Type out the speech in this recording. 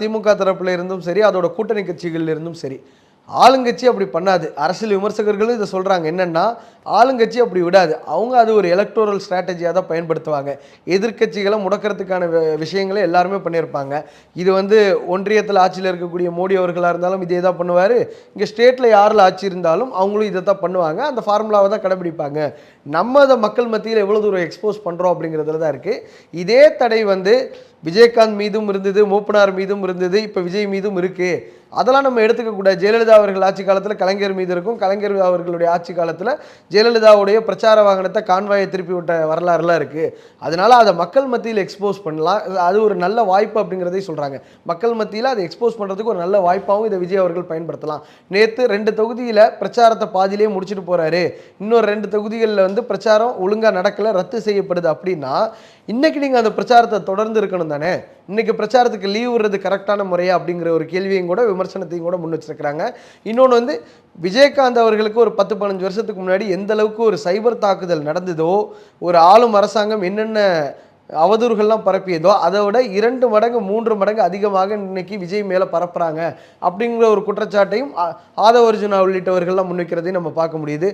திமுக தரப்புல இருந்தும் சரி, அதோட கூட்டணி கட்சிகள்ல இருந்தும் சரி. ஆளுங்கட்சி அப்படி பண்ணாது. அரசியல் விமர்சகர்களும் இத சொல்றாங்க. என்னன்னா, ஆளுங்கட்சி அப்படி விடாது. அவங்க அது ஒரு எலக்டோரல் ஸ்ட்ராட்டஜியா தான் பயன்படுத்துவாங்க. எதிர்க்கட்சிகள முடக்கிறதுக்கான விஷயங்கள எல்லாருமே பண்ணியிருப்பாங்க. இது ஒன்றியத்தில ஆட்சியில இருக்கக்கூடிய மோடி அவர்களா இருந்தாலும் இதே தான் பண்ணுவாரு. இங்க ஸ்டேட்ல யார்ல ஆட்சி இருந்தாலும் அவங்களும் இத தான் பண்ணுவாங்க. அந்த ஃபார்முலாவ தான் கடைபிடிப்பாங்க. நம்ம அத மக்கள் மத்தியில எவ்வளவு தூரம் எக்ஸ்போஸ் பண்றோம் அப்படிங்கிறதுல தான் இருக்கு. இதே தடை விஜயகாந்த் மீதும் இருந்தது, மூப்பனார் மீதும் இருந்தது, இப்ப விஜய் மீதும் இருக்கு. அதெல்லாம் நம்ம எடுத்துக்க கூடாது. ஜெயலலிதா அவர்கள் ஆட்சி காலத்துல கலைஞர் மீது இருக்கும். கலைஞர் அவர்களுடைய ஆட்சி காலத்துல ஜெயலலிதாவுடைய பிரச்சார வாகனத்த கான்வாய திருப்பி விட்ட வரலாறுலாம் இருக்கு. அதனால அத மக்கள் மத்தியில எக்ஸ்போஸ் பண்ணலாம். அது ஒரு நல்ல வாய்ப்பு அப்படிங்கிறதையும் சொல்றாங்க. மக்கள் மத்தியில அத எக்ஸ்போஸ் பண்றதுக்கு ஒரு நல்ல வாய்ப்பாவும் இத விஜய் அவர்கள் பயன்படுத்தலாம். நேத்து 2 தொகுதியில பிரச்சாரத்த பாதியிலேயே முடிச்சுட்டு போறாரு. இன்னொரு 2 தொகுதிகள்ல பிரச்சாரம் ஒழுங்கா நடக்கல, ரத்து செய்யப்படுது அப்படின்னா, இன்னைக்கு நீங்க அந்த பிரச்சாரத்த தொடர்ந்து இருக்கணும் தானே? இன்னைக்கு பிரச்சாரத்துக்கு லீவ் விடுறது கரெக்டான முறையா அப்படிங்கிற ஒரு கேள்வியும் கூட விமர்சனத்தையும் கூட முன் வச்சிருக்கிறாங்க. இன்னொன்னு விஜயகாந்த் அவர்களுக்கு ஒரு 10, 15 வருஷத்துக்கு முன்னாடி எந்த அளவுக்கு ஒரு சைபர் தாக்குதல் நடந்ததோ, ஒரு ஆளும் அரசாங்கம் என்னென்ன அவதூறுகள்லாம் பரப்பியதோ அதை விட 2 மடங்கு 3 மடங்கு அதிகமாக இன்னைக்கு விஜய் மேல பரப்புறாங்க அப்படிங்கிற ஒரு குற்றச்சாட்டையும் ஆதவ அர்ஜுனா உள்ளிட்டவர்கள்லாம் முன்வைக்கிறதையும் நம்ம பார்க்க முடியுது.